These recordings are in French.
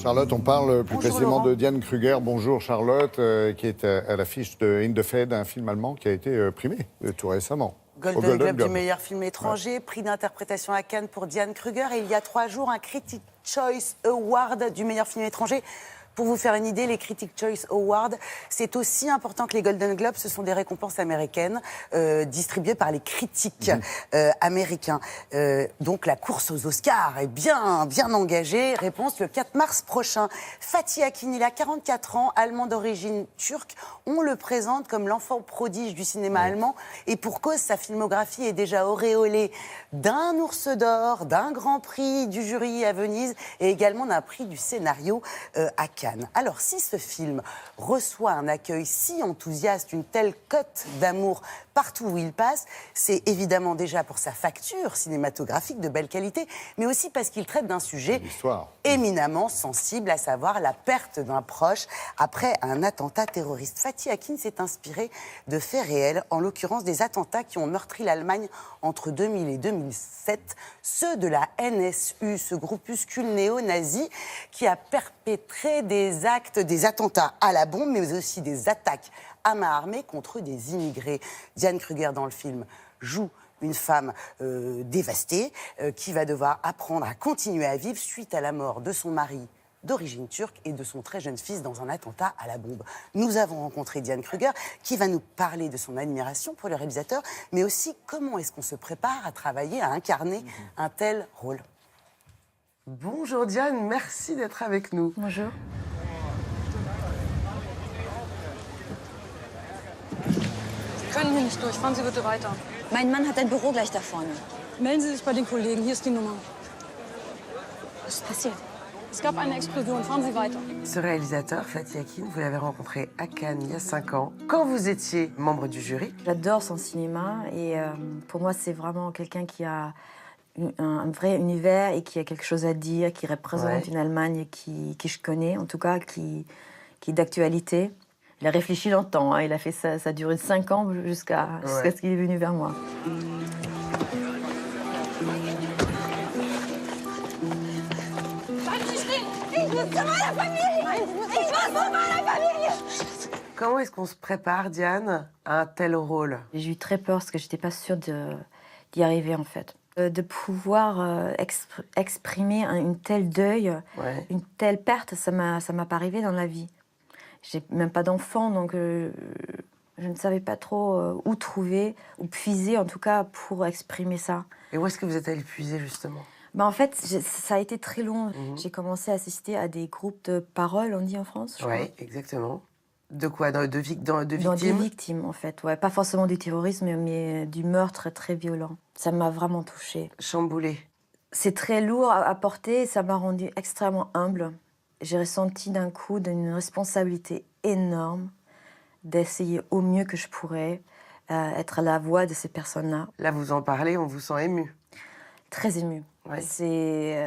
Charlotte, on parle plus Bonjour, précisément Laurent. de Diane Kruger. Bonjour Charlotte, qui est à l'affiche de In the Fed, un film allemand qui a été primé tout récemment. Au Golden Globe du meilleur film étranger, prix d'interprétation à Cannes pour Diane Kruger. Et il y a 3 jours, un Critics' Choice Award du meilleur film étranger. Pour vous faire une idée, les Critics' Choice Awards, c'est aussi important que les Golden Globes. Ce sont des récompenses américaines distribuées par les critiques américains. Donc la course aux Oscars est bien engagée. Réponse le 4 mars prochain. Fatih Akin, il a 44 ans, allemand d'origine turque. On le présente comme l'enfant prodige du cinéma allemand. Et pour cause, sa filmographie est déjà auréolée d'un ours d'or, d'un grand prix du jury à Venise et également d'un prix du scénario à Cannes. Alors, si ce film reçoit un accueil si enthousiaste, une telle cote d'amour partout où il passe, c'est évidemment déjà pour sa facture cinématographique de belle qualité, mais aussi parce qu'il traite d'un sujet éminemment sensible, à savoir la perte d'un proche après un attentat terroriste. Fatih Akin s'est inspiré de faits réels, en l'occurrence des attentats qui ont meurtri l'Allemagne entre 2000 et 2007, ceux de la NSU, ce groupuscule néo-nazi qui a perpétré des attentats à la bombe, mais aussi des attaques à main armée contre des immigrés. Diane Kruger, dans le film, joue une femme dévastée qui va devoir apprendre à continuer à vivre suite à la mort de son mari d'origine turque et de son très jeune fils dans un attentat à la bombe. Nous avons rencontré Diane Kruger qui va nous parler de son admiration pour le réalisateur, mais aussi comment est-ce qu'on se prépare à travailler, à incarner un tel rôle. Bonjour Diane, merci d'être avec nous. Bonjour. Sie können hier nicht durch. Fahren Sie bitte weiter. Mein Mann hat ein Büro gleich da vorne. Melden Sie sich bei den Kollegen. Hier ist die Nummer. Was ist passiert? Es gab eine Explosion. Fahren Sie weiter. Ce réalisateur, Fatih Akin, vous l'avez rencontré à Cannes il y a 5 ans, quand vous étiez membre du jury. J'adore son cinéma et pour moi, c'est vraiment quelqu'un qui a un vrai univers et qui a quelque chose à dire, qui représente une Allemagne qui je connais, en tout cas, qui est d'actualité. Il a réfléchi longtemps, hein. Il a fait ça a duré 5 ans jusqu'à ce qu'il est venu vers moi. Comment est-ce qu'on se prépare, Diane, à un tel rôle? J'ai eu très peur parce que j'étais pas sûre d'y arriver, en fait. De pouvoir exprimer une telle deuil, une telle perte, ça m'a pas arrivé dans la vie. J'ai même pas d'enfant, donc je ne savais pas trop où trouver, ou puiser en tout cas pour exprimer ça. Et où est-ce que vous êtes allé puiser, justement? En fait, ça a été très long. J'ai commencé à assister à des groupes de parole, on dit en France, je crois. Oui, exactement. De quoi? De victimes? Dans des victimes, en fait. Ouais. Pas forcément du terrorisme, mais du meurtre très violent. Ça m'a vraiment touchée. Chamboulée. C'est très lourd à porter, ça m'a rendue extrêmement humble. J'ai ressenti d'un coup une responsabilité énorme d'essayer au mieux que je pourrais être la voix de ces personnes-là. Là, vous en parlez, on vous sent ému. Très ému. Ouais. C'est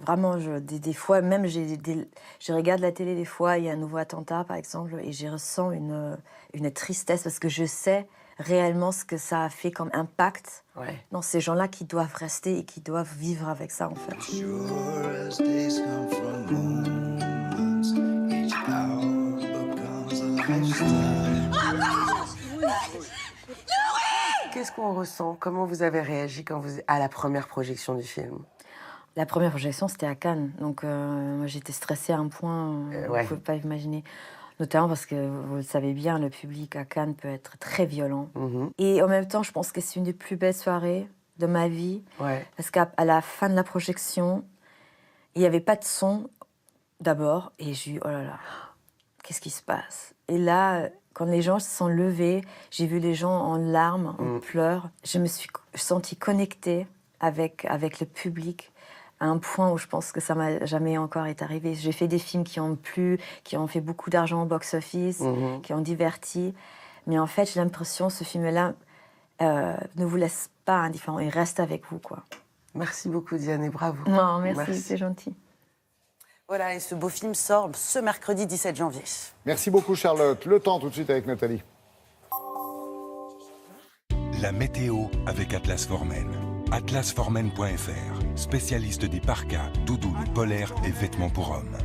vraiment, des fois, même je regarde la télé des fois, il y a un nouveau attentat par exemple, et je ressens une tristesse parce que je sais réellement ce que ça a fait comme impact dans ces gens-là qui doivent rester et qui doivent vivre avec ça en fait. Qu'est-ce qu'on ressent? Comment vous avez réagi à la première projection du film? La première projection, c'était à Cannes. Donc, moi, j'étais stressée à un point, vous ne pouvez pas imaginer. Notamment parce que, vous le savez bien, le public à Cannes peut être très violent. Et en même temps, je pense que c'est une des plus belles soirées de ma vie. Parce qu'à la fin de la projection, il n'y avait pas de son, d'abord. Et j'ai eu, oh là là, qu'est-ce qui se passe? Et là, quand les gens se sont levés, j'ai vu les gens en larmes, en pleurs. Je me suis sentie connectée avec le public à un point où je pense que ça m'a jamais encore été arrivé. J'ai fait des films qui ont plu, qui ont fait beaucoup d'argent au box-office, qui ont diverti. Mais en fait, j'ai l'impression que ce film-là ne vous laisse pas indifférent. Il reste avec vous, quoi. Merci beaucoup, Diane, et bravo. Non, merci. C'est gentil. Voilà, et ce beau film sort ce mercredi 17 janvier. Merci beaucoup, Charlotte. Le temps tout de suite avec Nathalie. La météo avec Atlas Formen. atlasformen.fr, spécialiste des parkas, doudounes, polaires et vêtements pour hommes.